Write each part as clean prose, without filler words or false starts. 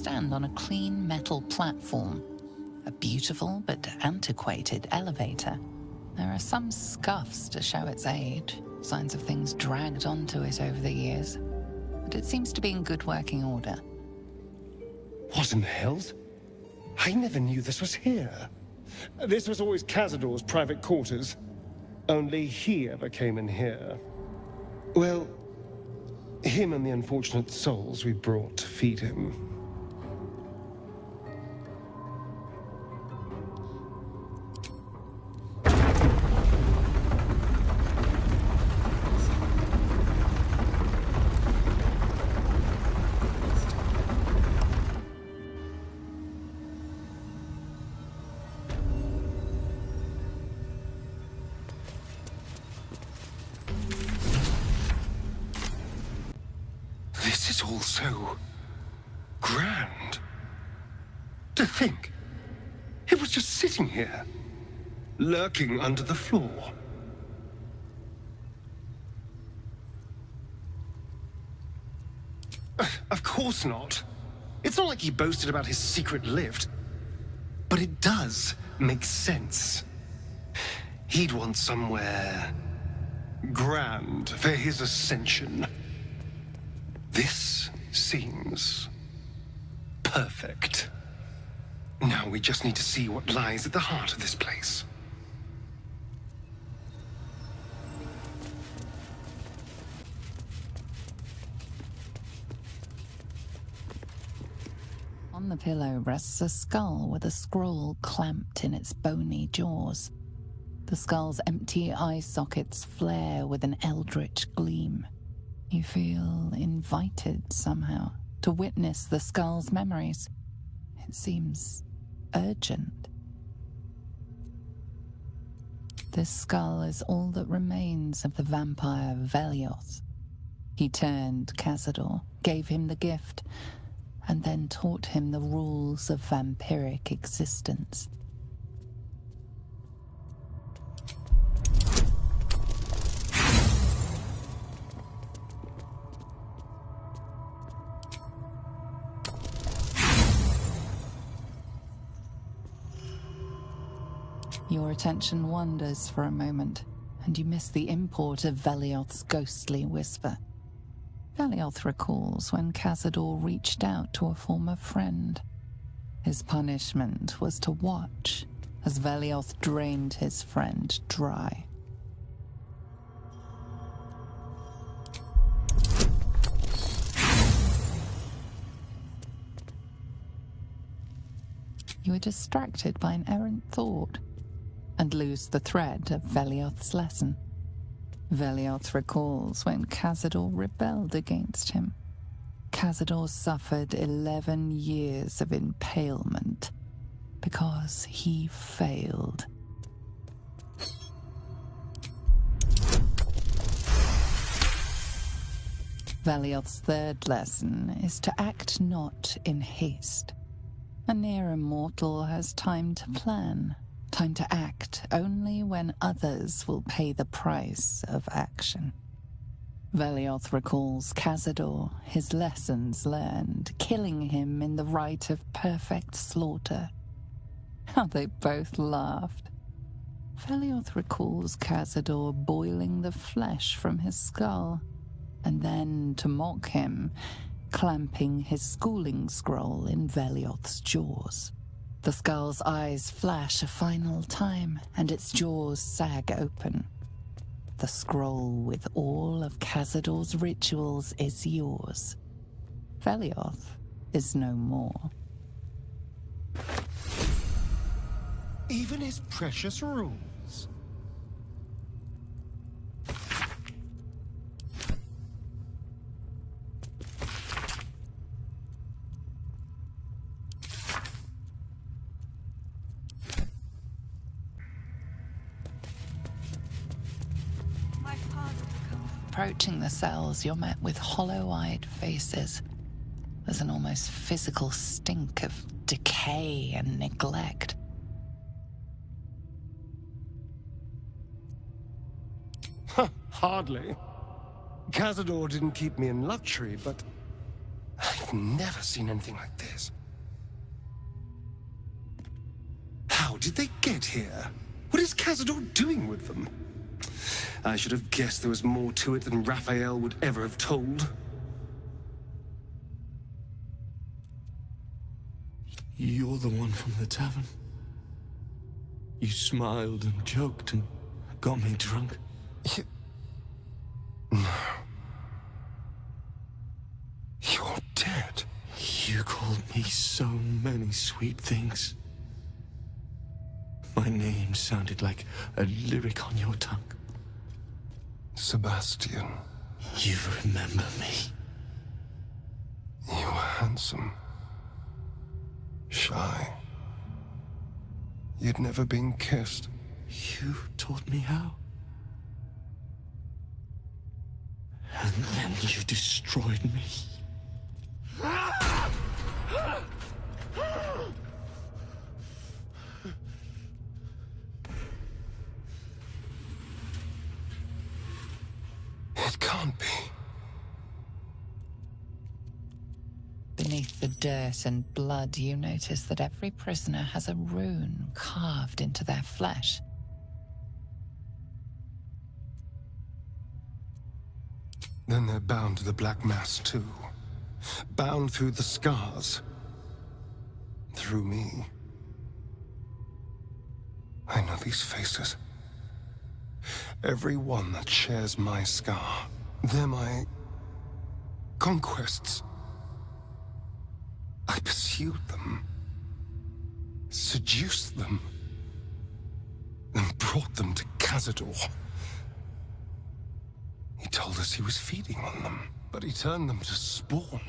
stand on a clean metal platform. A beautiful but antiquated elevator. There are some scuffs to show its age, signs of things dragged onto it over the years, but it seems to be in good working order. What in the hells? I never knew this was here. This was always Cazador's private quarters. Only he ever came in here. Well, him and the unfortunate souls we brought to feed him. This is all so grand. To think, it was just sitting here, lurking under the floor. Of course not. It's not like he boasted about his secret lift. But it does make sense. He'd want somewhere grand for his ascension. This seems perfect. Now we just need to see what lies at the heart of this place. On the pillow rests a skull with a scroll clamped in its bony jaws. The skull's empty eye sockets flare with an eldritch gleam. You feel invited somehow to witness the skull's memories. It seems urgent. This skull is all that remains of the vampire Velioth. He turned Cazador, gave him the gift, and then taught him the rules of vampiric existence. Your attention wanders for a moment, and you miss the import of Velioth's ghostly whisper. Velioth recalls when Cazador reached out to a former friend. His punishment was to watch as Velioth drained his friend dry. You are distracted by an errant thought and lose the thread of Velioth's lesson. Velioth recalls when Cazador rebelled against him. Cazador suffered 11 years of impalement because he failed. Velioth's third lesson is to act not in haste. A near immortal has time to plan, time to act only when others will pay the price of action. Velioth recalls Cazador, his lessons learned, killing him in the rite of perfect slaughter. How they both laughed. Velioth recalls Cazador boiling the flesh from his skull, and then, to mock him, clamping his schooling scroll in Velioth's jaws. The skull's eyes flash a final time, and its jaws sag open. The scroll with all of Cazador's rituals is yours. Velioth is no more. Even his precious rules. Approaching the cells, you're met with hollow-eyed faces. There's an almost physical stink of decay and neglect. Hardly. Cazador didn't keep me in luxury, but I've never seen anything like this. did they get here? What is Cazador doing with them? I should have guessed there was more to it than Raphael would ever have told. You're the one from the tavern. You smiled and joked and got me drunk. No. You're dead. You called me so many sweet things. My name sounded like a lyric on your tongue. Sebastian. You remember me. You were handsome. Shy. You'd never been kissed. You taught me how. And then you destroyed me. It can't be. Beneath the dirt and blood, you notice that every prisoner has a rune carved into their flesh. Then they're bound to the Black Mass, too. Bound through the scars. Through me. I know these faces. Every one that shares my scar. They're my conquests. I pursued them. Seduced them. And brought them to Cazador. He told us he was feeding on them, but he turned them to spawn.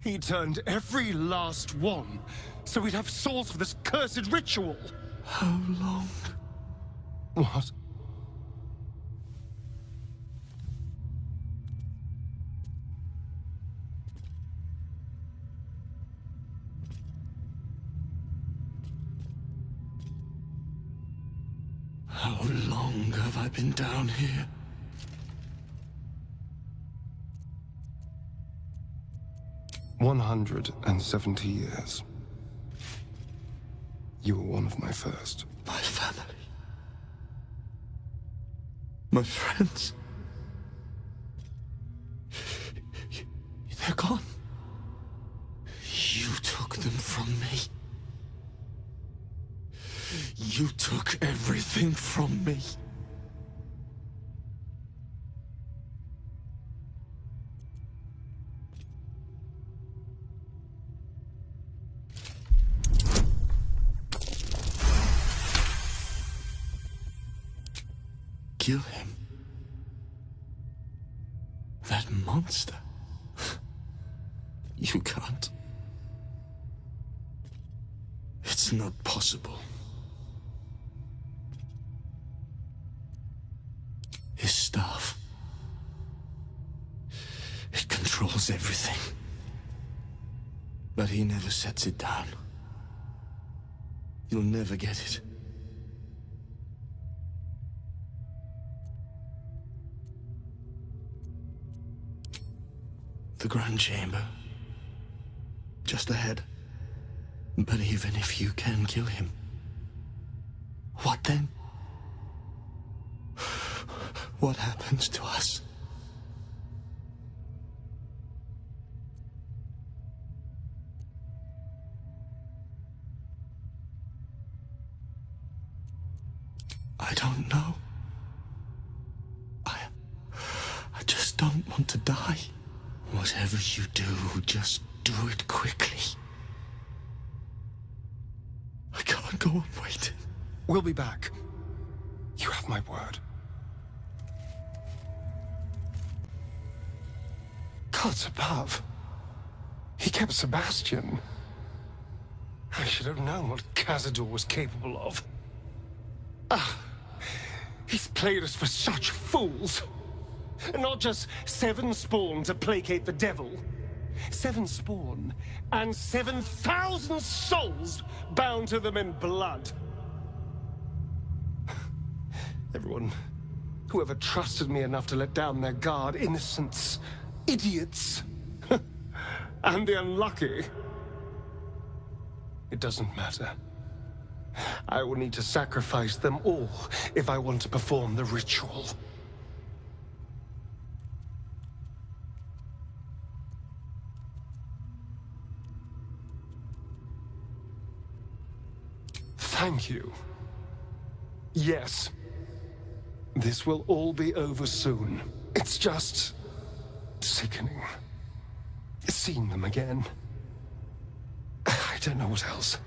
He turned every last one, so we'd have souls for this cursed ritual. How long? What? How long have I been down here? 170 years. You were one of my first. My family. My friends. They're gone. You took them from me. You took everything from me. Kill him. That monster. You can't. It's not possible. His staff. It controls everything. But he never sets it down. You'll never get it. The Grand Chamber. Just ahead. But even if you can kill him, what then? What happens to us? I don't know. I just don't want to die. Whatever you do, just do it quickly. I can't go on waiting. We'll be back. You have my word. Gods above. He kept Sebastian. I should have known what Cazador was capable of. He's played us for such fools. Not just 7 spawn to placate the devil. 7 spawn and 7,000 souls bound to them in blood. Everyone, whoever trusted me enough to let down their guard, innocents, idiots, and the unlucky. It doesn't matter. I will need to sacrifice them all if I want to perform the ritual. Thank you. Yes. This will all be over soon. It's just sickening. Seeing them again. I don't know what else.